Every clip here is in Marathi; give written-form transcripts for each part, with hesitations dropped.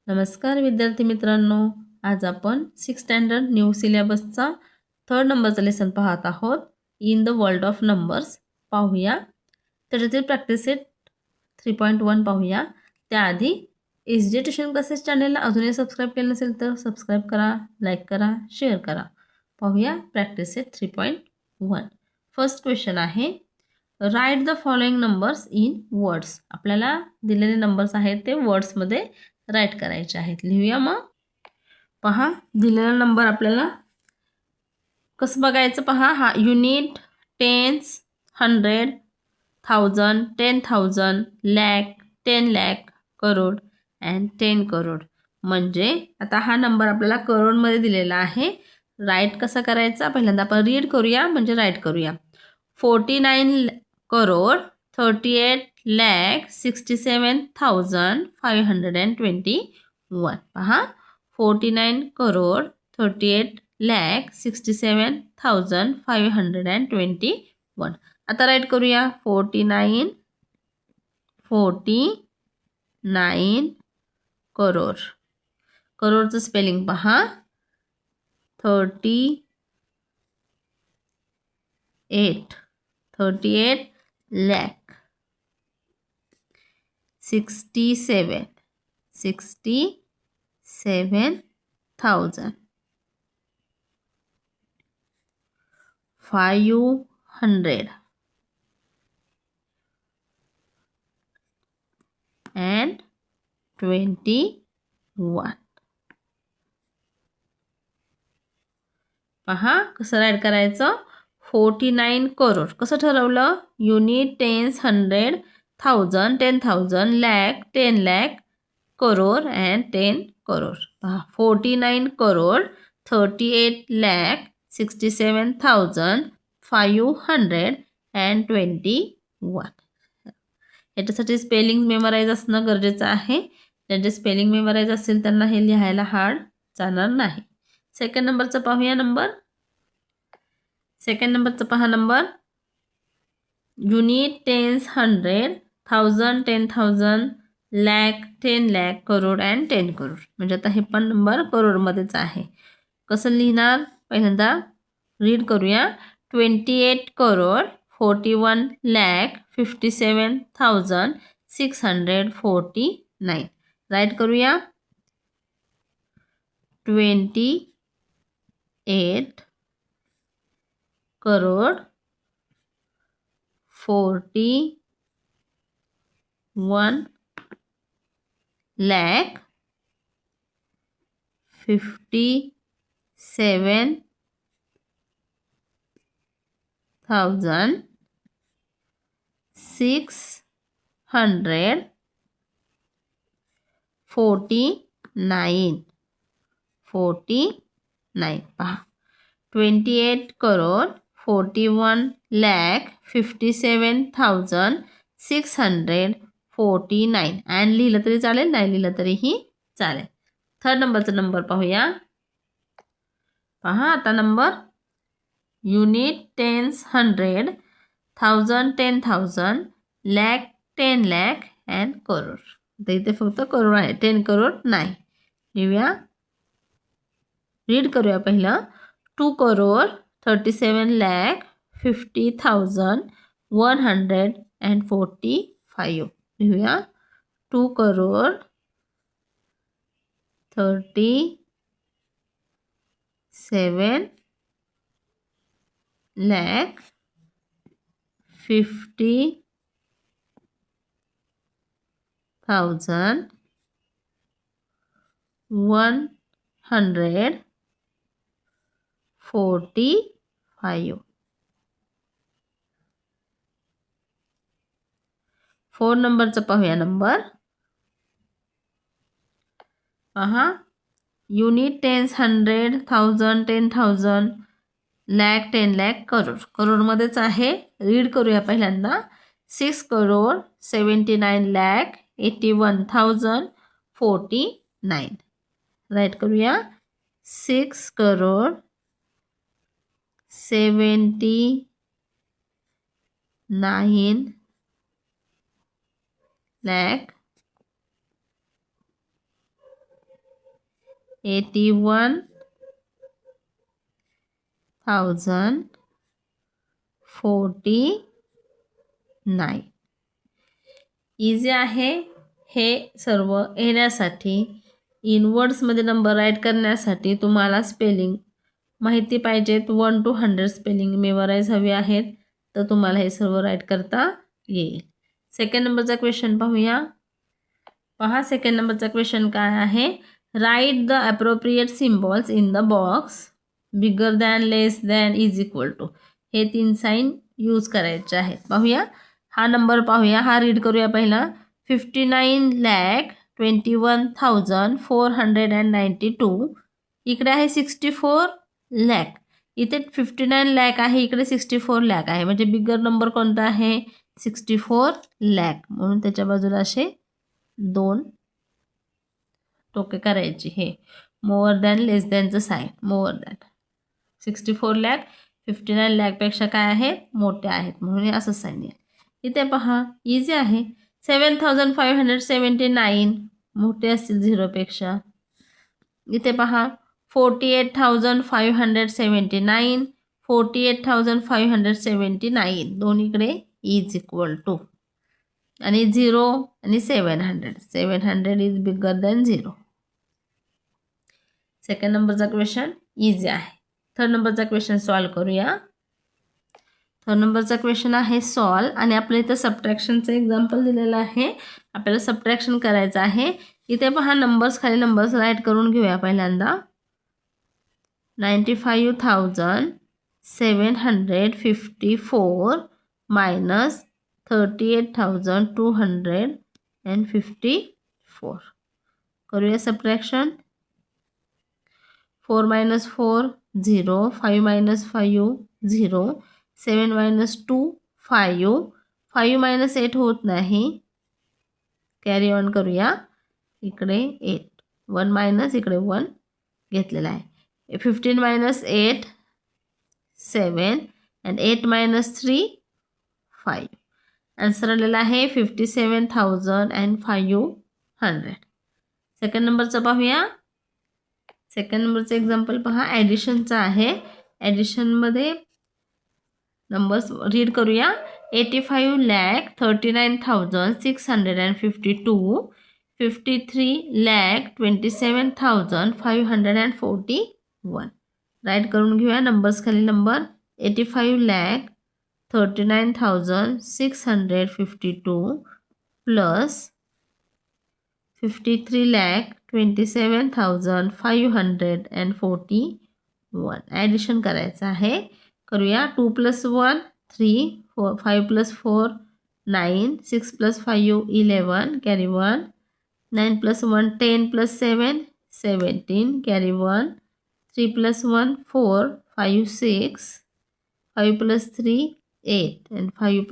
नमस्कार विद्यार्थी मित्रांनो, आज आपण 6th स्टँडर्ड न्यू सिलेबसचा 3rd नंबरचा लेसन पाहत आहोत. In the world of numbers पाहूया. त्याच्यातील प्रॅक्टिस सेट 3.1 पाहूया. त्याआधी SJ ट्युशन क्लासेस चॅनलला अजूनही सबस्क्राईब केलं नसेल तर सबस्क्राईब करा, लाईक करा, शेअर करा. पाहूया प्रॅक्टिस सेट 3.1. फर्स्ट क्वेश्चन आहे, write the following numbers in words. आपल्याला दिलेले नंबर्स आहेत ते वर्ड्समध्ये राईट करायचे आहेत. लिहूया मग. पहा, दिलेला नंबर आपल्याला कसं बघायचं पहा. हा unit, tens, 100, 1000, 10,000, lakh, 10 lakh, crore and 10 crore. म्हणजे आता हा नंबर आपल्याला करोडमध्ये दिलेला आहे. राईट कसा करायचा पहिल्यांदा आपण रीड करूया म्हणजे राईट करूया. 49 करोड 38,67,521. पहा, 49 करोड 38,67,521. आता राईट करूया. 49 करोड. करोडचं स्पेलिंग पहा. 38 लॅक. 67,000. 500 and 21. पहा कसं राईट करायचं. 49 करोड कसं ठरवलं. Unit, tens, 100, 1000, 10,000, lakh, 10 lakh, crore and 10 crore. पहा, 49 करोड 38,67,521. याच्यासाठी स्पेलिंग मेमोराईज असणं गरजेचं आहे. ज्यांचे स्पेलिंग मेमोराईज असेल त्यांना हे लिहायला हार्ड जाणार नाही. सेकंड नंबरचं पाहूया. सेकंड नंबरचं पहा number. Unit, tens, 100, 1000, 10,000, lakh, 10 lakh, crore and 10 crore. म्हणजे आता हे पण नंबर करोडमध्येच आहे. कसं लिहिणार पहिल्यांदा रीड करूया. 28 करोड 41 लॅक 57,649. राईट करूया. 28 करोड 41 लॅक 57,649. 49. पहा, 28 करोड 41 लॅक 57,649. अँड लिहिलं तरी चालेल, नाही लिहिलं तरीही चालेल. थर्ड नंबरचा नंबर पाहूया. पहा आता number. Unit, tens, 100, 1000, 10,000, lakh, 10 lakh and crore. तर इथे फक्त करोड आहे, 10 करोड नाही. लिहूया. रीड करूया पहिलं. 2 करोड 37,50,145. लिहूया. 2 करोड 37,50,145. 4 नंबरचं पाहूया नंबर. पहा, युनिट, टेन्स, 100, 1000, 10,000, लॅक, 10 लॅक, करोड. करोडमध्येच आहे. रीड करूया पहिल्यांदा. 6 करोड 79 लॅक 81,049. राईट करूया. 6 करोड 79 लॅक 81,049. इझी आहे हे सर्व येण्यासाठी. इनवर्ड्समध्ये नंबर राईट करण्यासाठी तुम्हाला स्पेलिंग माहिती पाहिजेत. 1 to 100 स्पेलिंग मेमोराईज हवी आहेत, तर तुम्हाला हे सर्व राईट करता येईल. सेकंड नंबरचा क्वेश्चन पाहूया. पहा सेकंड नंबरचा क्वेश्चन काय आहे. Write the appropriate symbols in the box bigger than, less than, is equal to. हे 3 साईन यूज करायचे आहेत. पाहूया हा नंबर पाहूया. हा रीड करूया पहिला. 59,21,492. इकडे आहे 64 लाख. इथे 59 लाख आहे, इकडे 64 लाख आहे. म्हणजे बिगर नंबर कोणता आहे? 64 लाख. म्हणून त्याच्या बाजूला असे 2 टोके करायची. हे मोअर दॅन लेस दॅनचं साईन. मोअर दॅन 64 लाख 59 लाखपेक्षा काय आहेत? मोठे आहेत, म्हणून असं साईन येईल. इथे पहा इझी आहे. 7,579 मोठे असतील 0पेक्षा. इथे पहा 48,579 48,579 दोन्हीकडे इज इक्वल टू. आणि 0 आणि 700 इज बिगर दॅन 0. सेकंड नंबरचा क्वेश्चन इझी आहे. थर्ड नंबरचा क्वेश्चन सॉल्व करूया. थर्ड नंबरचा क्वेश्चन आहे सॉल्व. आणि आपल्या इथं सबट्रॅक्शनचं एक्झाम्पल दिलेलं आहे. आपल्याला सबट्रॅक्शन करायचं आहे. इथे पहा नंबर्स खाली नंबर्स राईट करून घेऊया. पहिल्यांदा 95,754 मायनस 38,254. करूया सबट्रॅक्शन. 4 - 4 0, 5 - 5 0, 7 - 2 5, 5 - 8 होत नाही. कॅरी ऑन करूया. इकडे 8, 1 मायनस इकडे 1 घेतलेला आहे. 15 - 8 7 and 8 - 3 5. आन्सर आलेला आहे 57,500. सेकंड नंबरचं पाहूया. सेकंड नंबरचं एक्झाम्पल पहा. ॲडिशनचं आहे. ॲडिशनमध्ये नंबर्स रीड करूया. 85,39,652, 53,27,541. राईट करून घेऊया. नंबर्स खाली नंबर. 85,39,652 प्लस 53,27,541. ॲडिशन करायचं आहे. करूया. 2 + 1 3, 5 + 4 9, 6 + 5 11, कॅरी 1, 9 + 1 10 + 7 17, कॅरी 1, 3 + 1 4 5 6, 5 + 3 8 and 8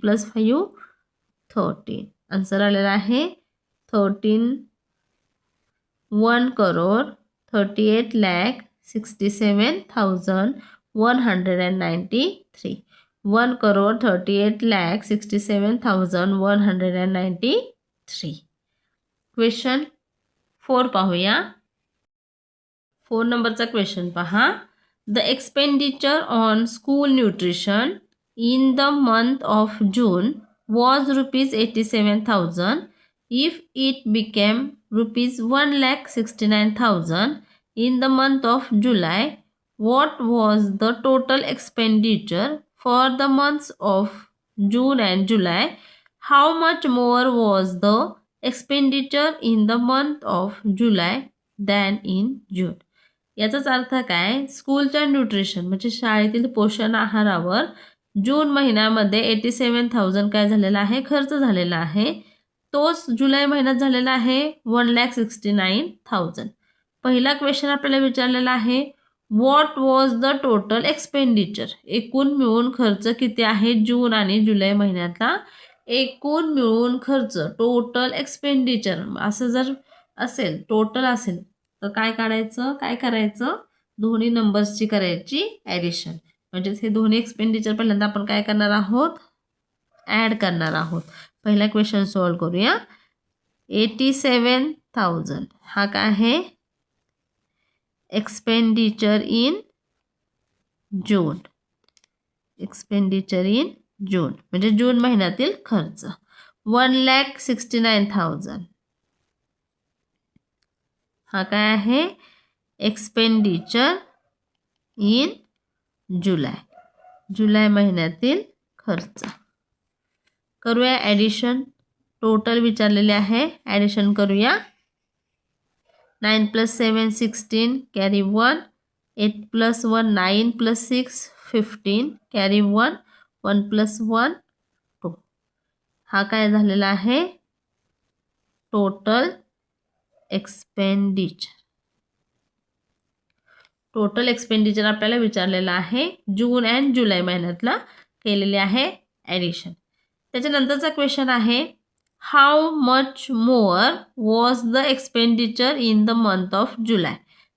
+ 5 13. आन्सर आलेला आहे 1,38,67,193. 1,38,67,193. क्वेश्चन 4 पाहूया. 4 नंबरचा क्वेश्चन पहा. The expenditure on school nutrition in the month of June was rupees 87,000. If it became rupees 1,69,000 in the month of July, what was the total expenditure for the months of June and July? How much more was the expenditure in the month of July than in June? याचाच अर्थ काय? स्कूलच्या न्यूट्रिशन म्हणजे शाळेतील पोषण आहारावर जून महिन्यामध्ये 87,000 काय झालेला आहे? खर्च झालेला आहे. तोच जुलै महिन्यात झालेला आहे 1,69,000. पहिला क्वेश्चन आपल्याला विचारलेला आहे what was the total expenditure. एकूण मिळून खर्च किती आहे जून आणि जुलै महिन्यातला? एकूण मिळून खर्च टोटल एक्सपेंडिचर असं जर असेल, टोटल असेल तर काय करायचं? दोन्ही नंबर्सची करायची ॲडिशन. म्हणजेच हे दोन्ही एक्सपेंडिचर पहिल्यांदा आपण काय करणार आहोत? ॲड करणार आहोत. पहिला क्वेश्चन सॉल्व करूया. 69,000 हा काय आहे expenditure in June. Expenditure in June म्हणजे जून महिन्यातील खर्च 1,69,000 हा काय आहे एक्सपेंडिचर इन जुलै. जुलै महिन्यातील खर्च. करूया ॲडिशन. टोटल विचारलेले आहे. ॲडिशन करूया. 9 + 7 16 कॅरी 1. 8 + 1 9 + 6 15 कॅरी 1. 1 + 1 2 हा काय झालेला आहे टोटल एक्सपेंडिचर. टोटल एक्सपेंडिचर आपल्याला विचारलेलं आहे. जून अँड जुलै महिन्यातला केलेले आहे ॲडिशन. त्याच्यानंतरचा क्वेश्चन आहे how much mower was the expenditure in the month of July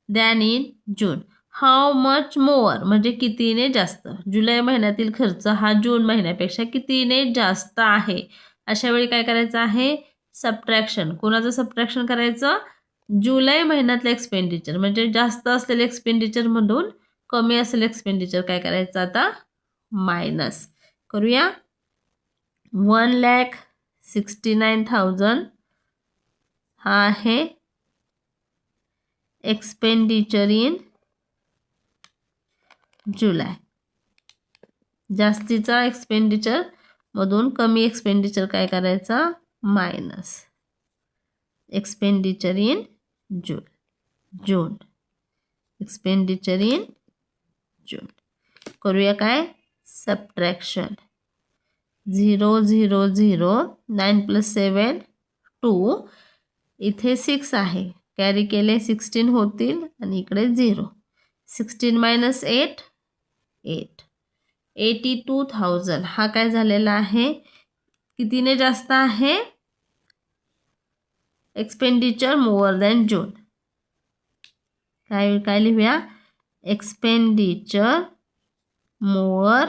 than in June. How much mower म्हणजे कितीने जास्त. जुलै महिन्यातील खर्च हा जून महिन्यापेक्षा कितीने जास्त आहे. अशा वेळी काय करायचं आहे सबट्रॅक्शन. कोणाचं सबट्रॅक्शन करायचं जुलै महिन्यातलं एक्सपेंडिचर म्हणजे जास्त असलेले एक्सपेंडिचरमधून कमी असलेले एक्सपेंडिचर काय करायचं आता मायनस करूया. 1,69,000 हा आहे एक्सपेंडिचर इन जुलै. जास्तीचा एक्सपेंडिचर मधून कमी एक्सपेंडिचर काय करायचा minus expenditure in June. Expenditure in June. करूया काय सबट्रॅक्शन. 0 0 0 9 + 7 2 इथे 6 आहे कॅरी केले 16 होतील आणि इकडे 0. 16 - 8 8. 82,000 हा काय झालेला आहे कितीने जास्त आहे एक्सपेंडिचर मोअर दॅन जून. काय लिहूया एक्सपेंडिचर मोअर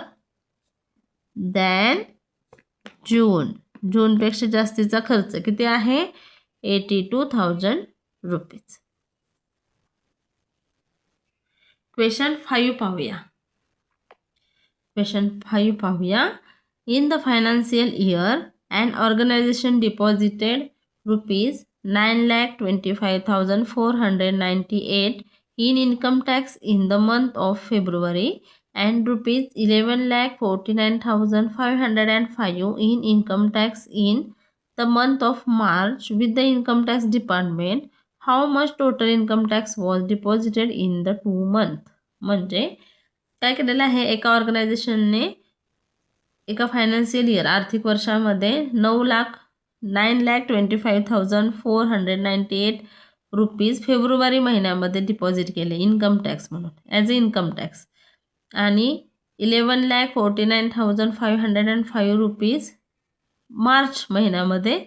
दॅन जून. जूनपेक्षा जास्तीचा खर्च किती आहे 82,000 रुपीज. क्वेश्चन 5 पाहूया. क्वेश्चन 5 पाहूया. In the financial year and organisation deposited ₹9,25,498 in income tax in the month of February and ₹11,49,505 in income tax in the month of March with the income tax department. How much total income tax was deposited in the 2 months? म्हणजे काय केलेलं आहे एका ऑर्गनायझेशनने एका फायनान्शियल इयर आर्थिक वर्षामध्ये 9,25,498 रुपीज फेब्रुवारी महिन्यामध्ये डिपॉझिट केले इन्कम टॅक्स म्हणून ॲज अ इन्कम टॅक्स आणि 11,49,505 रुपीज मार्च महिन्यामध्ये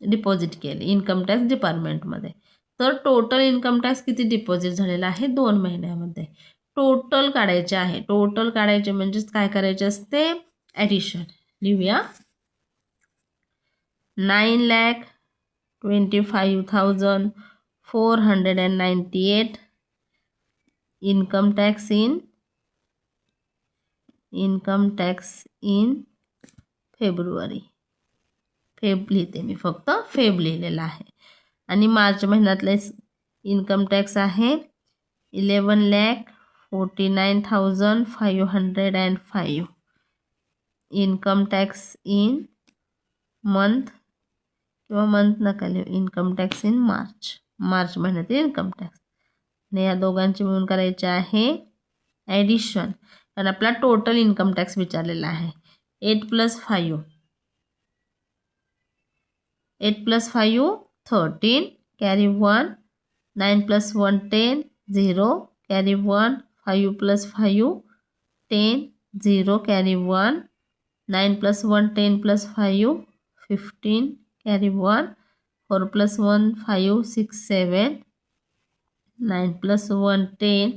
डिपॉझिट केले इन्कम टॅक्स डिपार्टमेंटमध्ये. तर टोटल इन्कम टॅक्स किती डिपॉझिट झालेला आहे 2 महिन्यामध्ये. टोटल काढायचे आहे. टोटल काढायचे म्हणजेच काय करायचे असते ॲडिशन. लिहूया 9,25,498 income tax in February. Feb लिहिते मी फक्त फेब लिहिलेला आहे. आणि मार्च महिन्यातले इन्कम टॅक्स आहे 11,49,505 इन्कम टॅक्स इन मंथ किंवा मंथ नका लिहू इन्कम टॅक्स इन मार्च महिन्यातील इन्कम टॅक्स. आणि या दोघांची मिळून करायचे आहे ॲडिशन कारण आपला टोटल इन्कम टॅक्स विचारलेला आहे. 8 + 5 13 carry 1. 9 + 1 10 0 carry 1. 5 + 5 10 0 carry 1. 9 + 1 10 + 5 15 carry 1. 4 + 1 5 6 7. 9 + 1 10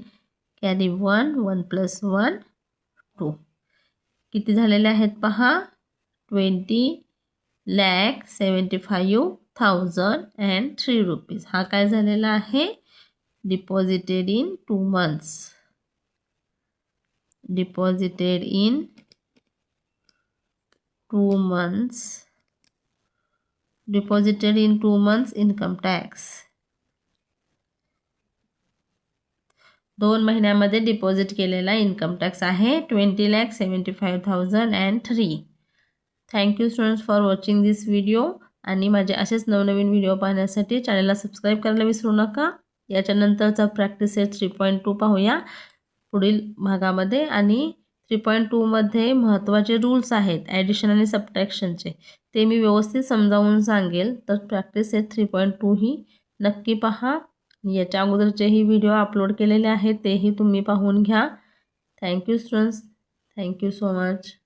carry 1. 1 + 1 2. किती झालेले आहेत पहा 20,75,000 1003 रुपीज. हा काय झालेला आहे? Deposited in 2 months. Deposited in 2 months. Deposited in 2 months income tax. 2 महिन्यामध्ये डिपॉझिट केलेला इन्कम टॅक्स आहे 20,75,003. Thank you students for watching this video. आणि माझे असेच नवनवीन व्हिडिओ पाहण्यासाठी चॅनलला सबस्क्राईब करायला विसरू नका. याच्यानंतरचा प्रॅक्टिस सेट 3.2 पाहूया पुढील भागामध्ये. आणि 3.2 मध्ये महत्त्वाचे रूल्स आहेत ॲडिशन आणि सबट्रॅक्शनचे, ते मी व्यवस्थित समजावून सांगेल. तर प्रॅक्टिस सेट 3.2 ही नक्की पहा. याच्या अगोदरचेही व्हिडिओ अपलोड केलेले आहेत, तेही तुम्ही पाहून घ्या. Thank you students. Thank you so much.